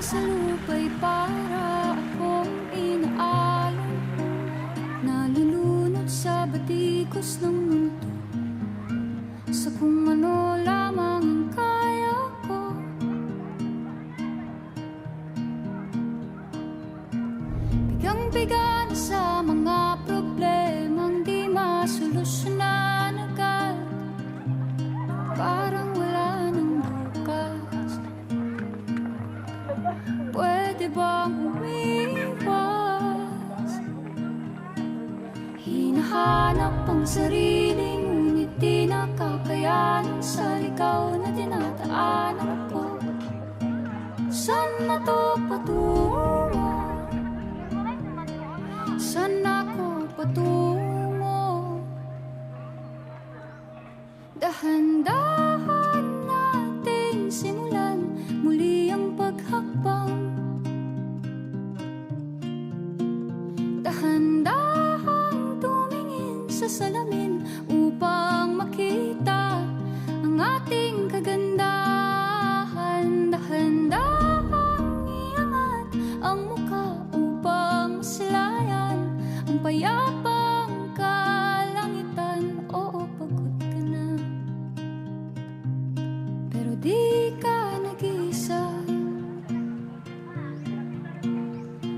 Sa lupa'y para akong inaalon, nalulunod sa batikos ng mundo, sa kung ano lamang ang kaya ko. Bigang-biga na sa mga problemang di masolusyonan agad, parang wala nang bukas. Pwede bang umiwas? Hinahanap ang sarili, ngunit di nakakayanan sa ligaw na dinadaanan ko. Saan na to patungo? Saan ako patungo? Dahan-dahan nating simulan muli ang paghakbang. Dahan-dahang tumingin sa salamin upang makita ang ating kagandahan. Dahan-dahang iangat ang mukha upang masilayan ang payapang kalangitan. Oo, pagod ka na, pero di ka nag-iisa.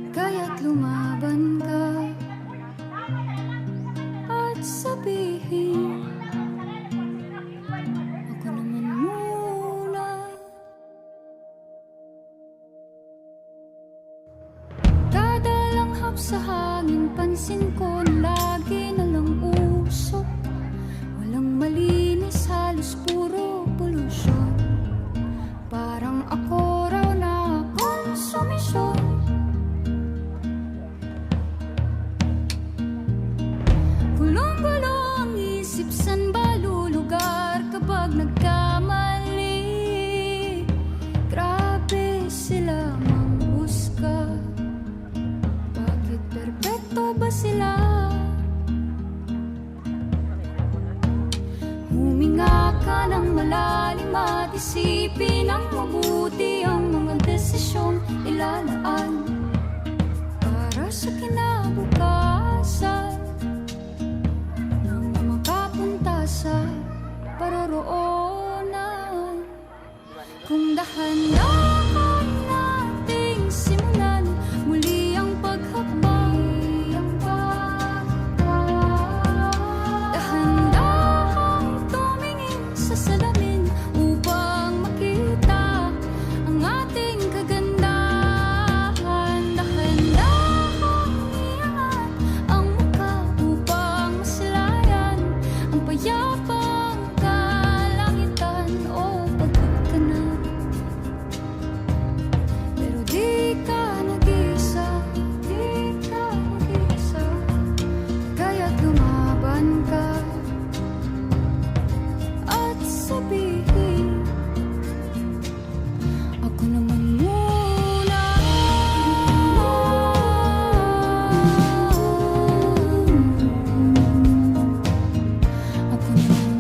Kaya't lumaban ka at sabihin, ako naman muna. Kada langhap sa hangin, pansin ko na lagi na lang usok. Walang malinis, halos puro polusyon. Parang ako raw na konsumisyon. Gulong-gulo ang isip, san ba lulugar kapag nagkamali? Grabe sila manghusga, bakit perpekto ba sila? Huminga ka ng malalim at isipin ang mabuti ang mga desisyong ilalaan para sa kinabukasan, sa paroroonan. Kung dahan-dahan nating simulan muli ang paghakbang, dahan-dahang tumingin sa salamin upang makita ang ating kagandahan. Dahan-dahang iangat ang mukha upang masilayan ang payapang kalangitan. O pagod ka na, pero di ka nag-iisa. Di ka nag-iisa. Kaya't lumaban ka at sabihin, ako naman muna. Ako naman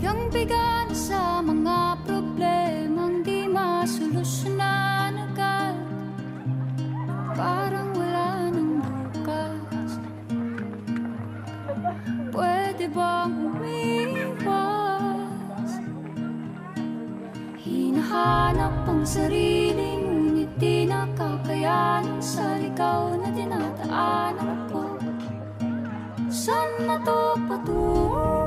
Bigang bigan sa mga problemang di masolusyonan agad. Parang wala nang bukas. Pwede bang umiwas? Hinahanap ang sarili, ngunit di nakakayanan sa ligaw na dinadaanan ko. Saan na to patungo?